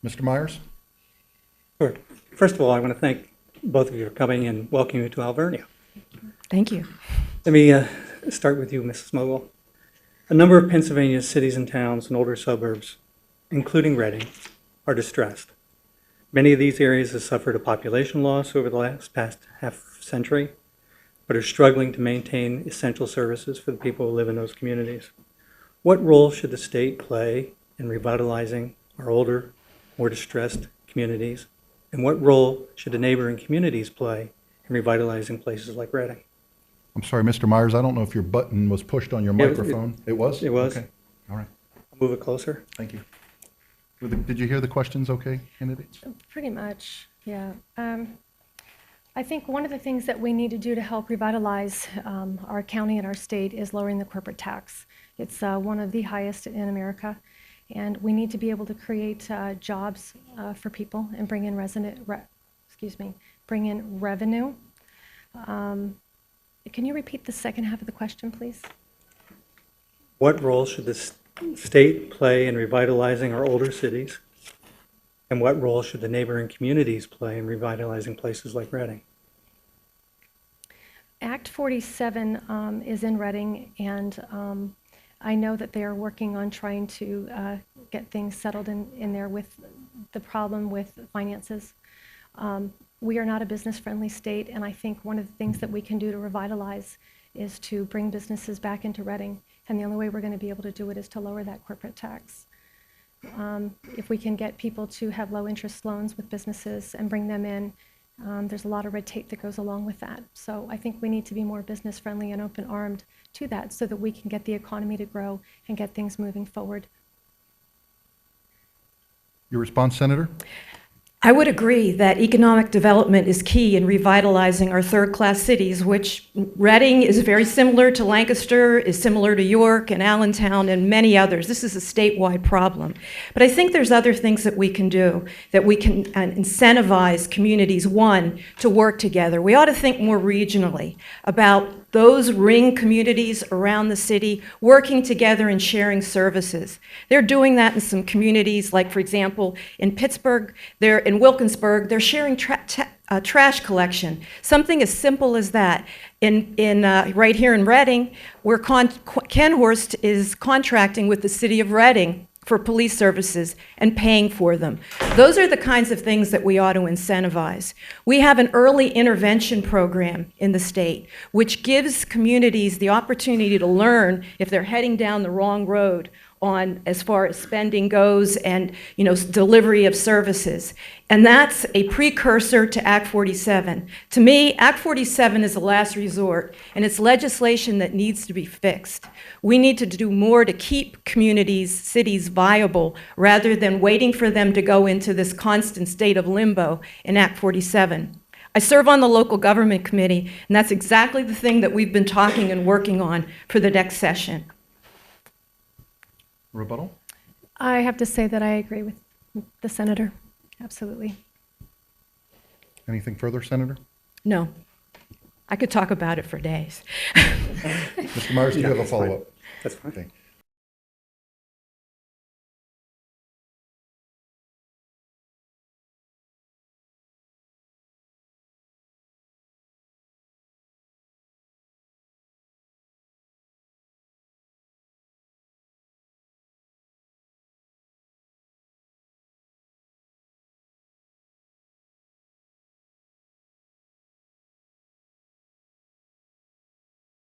Mr. Myers? Sure. First of all, I want to thank both of you for coming and welcome you to Alvernia. Thank you. Let me start with you, Mrs. Mogel. A number of Pennsylvania's cities and towns and older suburbs, including Reading, are distressed. Many of these areas have suffered a population loss over the past half century, but are struggling to maintain essential services for the people who live in those communities. What role should the state play in revitalizing our older, more distressed communities? And what role should the neighboring communities play in revitalizing places like Reading? I'm sorry, Mr. Myers, I don't know if your button was pushed on your microphone. It was? It was. Okay, all right, I'll move it closer. thank you. Did you hear the questions okay, candidates? Pretty much, yeah. I think one of the things that we need to do to help revitalize our county and our state is lowering the corporate tax. It's one of the highest in America, and we need to be able to create jobs for people and bring in bring in revenue. Can you repeat the second half of the question, please? What role should the state play in revitalizing our older cities? And what role should the neighboring communities play in revitalizing places like Reading? Act 47 is in Reading, and I know that they are working on trying to get things settled in there with the problem with finances. We are not a business-friendly state, and I think one of the things that we can do to revitalize is to bring businesses back into Reading, and the only way we're going to be able to do it is to lower that corporate tax. If we can get people to have low-interest loans with businesses and bring them in, there's a lot of red tape that goes along with that. So I think we need to be more business-friendly and open-armed to that so that we can get the economy to grow and get things moving forward. Your response, Senator? I would agree that economic development is key in revitalizing our third-class cities, which Reading is very similar to Lancaster, is similar to York and Allentown and many others. This is a statewide problem. But I think there's other things that we can do, that we can incentivize communities, one, to work together. We ought to think more regionally about those ring communities around the city working together and sharing services. They're doing that in some communities, like, for example, in Pittsburgh, in Wilkinsburg, they're sharing trash collection. Something as simple as that. Right here in Reading, where Kenhorst is contracting with the city of Reading for police services and paying for them. Those are the kinds of things that we ought to incentivize. We have an early intervention program in the state, which gives communities the opportunity to learn if they're heading down the wrong road on as far as spending goes and delivery of services. And that's a precursor to Act 47. To me, Act 47 is a last resort, and it's legislation that needs to be fixed. We need to do more to keep communities, cities viable, rather than waiting for them to go into this constant state of limbo in Act 47. I serve on the local government committee, and that's exactly the thing that we've been talking and working on for the next session. Rebuttal? I have to say that I agree with the senator. Absolutely. Anything further, Senator? No. I could talk about it for days. Mr. Myers, do you have a follow-up? That's fine. Okay.